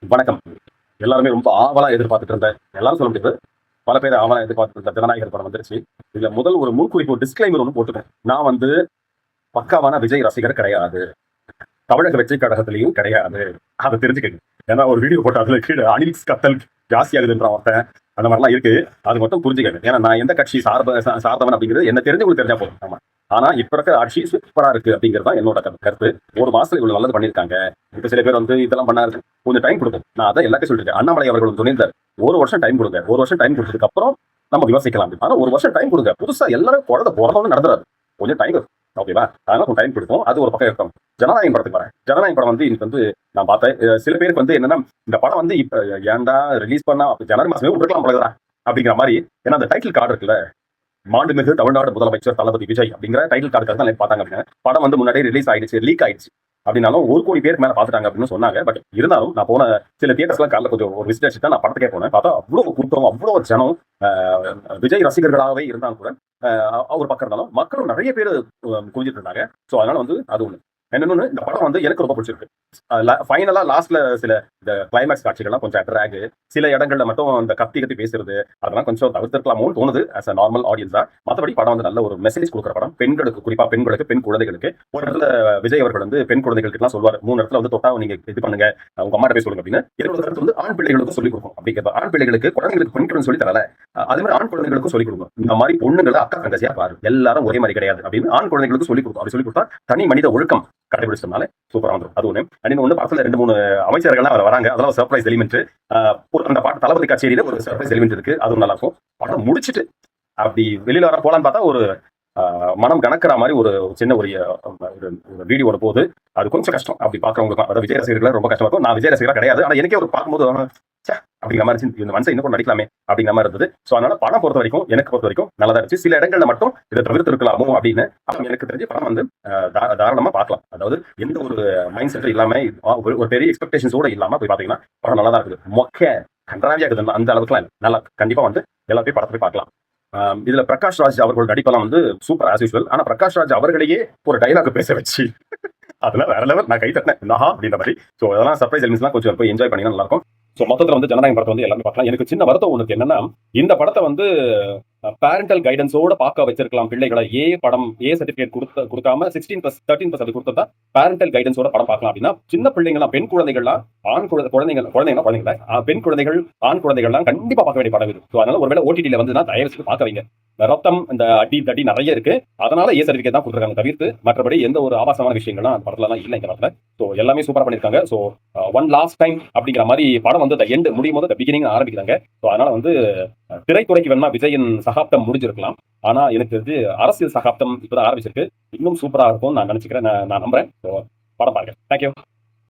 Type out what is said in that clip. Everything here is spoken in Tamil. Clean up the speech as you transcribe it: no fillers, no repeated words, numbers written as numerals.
வணக்கம். எல்லாருமே ரொம்ப ஆவலா எதிர்பார்த்துட்டு இருந்தேன். எல்லாரும் சொல்ல முடியாது. பல பேர் ஆவலா எதிர்பார்த்துட்டு இருந்த ஜனநாயகர் படம் வந்துருச்சு. இதுல முதல் ஒரு முன்குறிப்பு டிஸ்க்ளைமர் ஒண்ணு போட்டுட்டேன். நான் வந்து பக்காவான விஜய் ரசிகர் கிடையாது. தமிழக வெற்றி கழகத்திலையும் கிடையாது. அத தெரிஞ்சுக்கங்க. ஏன்னா ஒரு வீடியோ போட்டு அதுல கீழ அணில் கத்தல் ஜாஸ்தியாகுதுன்ற ஒருத்தன் அந்த மாதிரிலாம் இருக்கு. அது மட்டும் புரிஞ்சுக்கங்க. ஏன்னா நான் எந்த கட்சி சார்ந்தவன் அப்படிங்கிறது என்ன தெரிஞ்சவங்களுக்கு தெரிஞ்சா போதும். ஆமா. ஆனா இப்ப இருக்க ஆட்சி சூப்பரா இருக்கு அப்படிங்கிறது தான் என்னோட கருத்து. ஒரு மாசத்துல இவ்வளவு நல்லது பண்ணிருக்காங்க. இப்ப சில பேர் வந்து இதெல்லாம் பண்ணாரு. கொஞ்சம் டைம் கொடுக்கும். நான் அதான் எல்லாத்தையும் சொல்லிருக்கேன். அண்ணாமலை அவர்களும் துணிந்தார். ஒரு வருஷம் டைம் கொடுங்க. ஒரு வருஷம் டைம் கொடுத்ததுக்கு அப்புறம் நம்ம விமர்சிக்கலாம். ஆனா ஒரு வருஷம் டைம் கொடுங்க. புதுசா எல்லாரும் குழந்தை பிறந்தவங்க நடந்துறாரு. கொஞ்சம் டைம் ஓகேவா? அதனால கொஞ்சம் டைம் கொடுக்கும். அது ஒரு பக்கம் இருக்கும். ஜனநாயகம் படத்துக்கு வரேன். ஜனநாயகம் படம் வந்து இன்னைக்கு வந்து நான் பார்த்தேன். சில பேருக்கு வந்து என்னன்னா இந்த படம் வந்து இப்ப ஏன்டா ரிலீஸ் பண்ணா ஜனவரி மாசமே விட்டுருக்கலாம் போலதா அப்படிங்கிற மாதிரி. ஏன்னா அந்த டைட்டில் கார்டு இருக்குல்ல, மாண்புமிகு தமிழ்நாடு முதலமைச்சர் தளபதி விஜய் அப்படிங்கிற டைட்டில் கார்டுக்காக தான் பார்த்தாங்க அப்படின்னா படம் வந்து முன்னாடியே ரிலீஸ் ஆயிடுச்சு, லீக் ஆயிடுச்சு அப்படின்னாலும் 1 கோடி பேருக்கு மேல பாத்துட்டாங்க அப்படின்னு சொன்னாங்க. பட் இருந்தாலும் நான் போன சில தியேட்டர்ஸ்லாம் காலைல கொஞ்சம் ஒரு விசிட் அடிச்சு தான் நான் படத்துக்கே போனேன். பார்த்தா அவ்வளவு கூட்டம், அவ்வளவு ஜனம். விஜய் ரசிகர்களாகவே இருந்தாலும் கூட அவர் பக்கம் இருந்தாலும் மக்களும் நிறைய பேர் குவிஞ்சிட்டு இருந்தாங்க. ஸோ அதனால வந்து அது ஒண்ணு. இன்னொன்னு, இந்த படம் வந்து எனக்கு ரொம்ப பிடிச்சிருக்கு. ஃபைனலா லாஸ்ட்ல சில இந்த கிளைமேக்ஸ் காட்சிகள்லாம் கொஞ்சம் ட்ராக், சில இடங்கள்ல மட்டும் அந்த கத்தி பேசுறது அதெல்லாம் கொஞ்சம் தவிர்த்திருக்கலாமோன்னு தோணுது ஆஸ் அ நார்மல் ஆடியன்ஸா. மற்றபடி படம் வந்து நல்ல ஒரு மெசேஜ் கொடுக்குற படம். பெண்களுக்கு, குறிப்பா பெண்களுக்கு, பெண் குழந்தைகளுக்கு. ஒரு இடத்துல விஜய் அவர்கள் வந்து பெண் குழந்தைகளுக்கு எல்லாம் சொல்வார், 3 இடத்துல வந்து தொட்டா நீங்க இது பண்ணுங்க, உங்க அம்மாட்ட போய் சொல்லுங்க அப்படின்னு. என்னோட கருத்து வந்து ஆண் பிள்ளைகளுக்கும் சொல்லிக் கொடுக்கும். அப்படிங்கிறது ஆண் பிள்ளைகளுக்கு, குழந்தைகளுக்கு பெண்களும் சொல்லி தரல, அதே மாதிரி ஆண் குழந்தைகளுக்கும் சொல்லிக் கொடுக்கும். இந்த மாதிரி பொண்ணுங்களை அக்கா தங்கச்சியா பாரு, எல்லாரும் ஒரே மாதிரி கிடையாது அப்படின்னு ஆண் குழந்தைகளுக்கு சொல்லிக் கொடுக்கும். அப்படி சொல்லி கொடுத்தா தனி மனித ஒழுக்கம் கடைபிடிச்சதுனால சூப்பரா வந்துடும். அது ஒண்ணு. இன்னொன்னு, படத்துல 2-3 அமைச்சர்கள்லாம் அவர் வராங்க. அதெல்லாம் சர்ப்ரைஸ் எலிமெண்ட். அந்த பாட்டு தளபதி கச்சேரியில ஒரு சர்ப்ரைஸ் எலிமெண்ட் இருக்கு. அதுவும் நல்லா இருக்கும். படம் முடிச்சிட்டு அப்படி வெளியில வர போலான்னு பார்த்தா ஒரு மனம் கணக்கிற மாதிரி ஒரு சின்ன ஒரு வீடியோ ஒன்று போகுது. அது கொஞ்சம் கஷ்டம். அப்படி பாக்குறவங்களுக்கு, அதாவது விஜய் ரசிகர்கள் ரொம்ப கஷ்டமா இருக்கும். நான் விஜய் ரசிகரா கிடையாது. ஆனா எனக்கே ஒரு பார்க்கும்போது அப்படிங்கிற மாதிரி இந்த மனுஷன் இன்னும் நடிக்கலாமே அப்படிங்கிற மாதிரி இருந்தது. ஸோ அதனால படம் பொறுத்த வரைக்கும், எனக்கு பொறுத்த வரைக்கும் நல்லதா இருந்துச்சு. சில இடங்கள்ல மட்டும் இதை தவிர்த்து இருக்கலாமோ அப்படின்னு எனக்கு தெரிஞ்சு படம் வந்து தாராளமா பார்க்கலாம். அதாவது எந்த ஒரு மைண்ட் செட்டும் இல்லாம, ஒரு பெரிய எக்ஸ்பெக்டேஷன்ஸோட இல்லாம போய் பாத்தீங்கன்னா படம் நல்லா தான் இருக்குது. மொக்க கண்டராவியா இருக்குது. அந்த அளவுக்குலாம் இல்லை. நல்லா கண்டிப்பா வந்து எல்லா போய் படத்தை போய் பார்க்கலாம். இதுல பிரகாஷ் ராஜ் அவர்கள் நடிப்பெல்லாம் வந்து சூப்பர் ஆஸ் யூஸ்வல். ஆனா பிரகாஷ் ராஜ் அவர்களையே ஒரு டைலாக் பேச வச்சு அதெல்லாம் வேற லெவல். நான் கை தட்டினேன் நஹா அப்படின்ற மாதிரி. ஸோ அதெல்லாம் சர்ப்ரைஸ் எலிமெண்ட்ஸ்லாம் கொஞ்சம் போய் என்ஜாய் பண்ணினா நல்லா இருக்கும். ஸோ மொத்தத்தில் வந்து ஜனநாயகம் படத்தை வந்து எல்லாமே பார்க்கலாம். எனக்கு சின்ன வருத்தம் ஒன்று என்னன்னா, இந்த படத்தை வந்து பேரண்டல் கைடன்ஸோட பார்க்க வச்சிருக்கலாம் பிள்ளைகளை. ஏ சர்டிபிகேட் கொடுக்காம 16+, 13+ அப்படி கொடுத்தா பேரண்டல் கைடன்ஸோட படம் பார்க்கலாம். அப்படின்னா சின்ன பிள்ளைங்களாம், பெண் குழந்தைகள்லாம், ஆண் குழந்தைகள், பெண் குழந்தைகள், ஆண் குழந்தைகள்லாம் கண்டிப்பா பார்க்க வேண்டிய படம் இது. ஸோ அதனால ஒருவேளை ஓடிடியில வந்து நான் தயவு செய்து பார்க்க வைங்க. ரத்தம், இந்த அடி தடி நிறைய இருக்கு. அதனால ஏ சர்டிபிகேட் தான் கொடுத்துருக்காங்க தவிர்த்து மற்றபடி எந்த ஒரு ஆபாசமான விஷயங்கள்லாம் அந்த படத்துலலாம் இல்லை. இந்த படத்துல ஸோ எல்லாமே சூப்பரா பண்ணிருக்காங்க. ஸோ ஒன் லாஸ்ட் டைம் அப்படிங்கிற மாதிரி படம் வந்து எண்டு முடியும் போது பிகினிங் ஆரம்பிக்கிறாங்க. ஸோ அதனால வந்து திரைத்துறைக்கு வேணா விஜயின் சகாப்தம் முடிஞ்சிருக்கலாம். ஆனா எனக்கு தெரிஞ்சு அரசியல் சகாப்தம் இப்பதான் ஆரம்பிச்சிருக்கு. இன்னும் சூப்பரா இருக்கும் நான் நினைச்சுக்கிறேன். நான் நம்புறேன். படம் பாருங்க. தேங்க்யூ.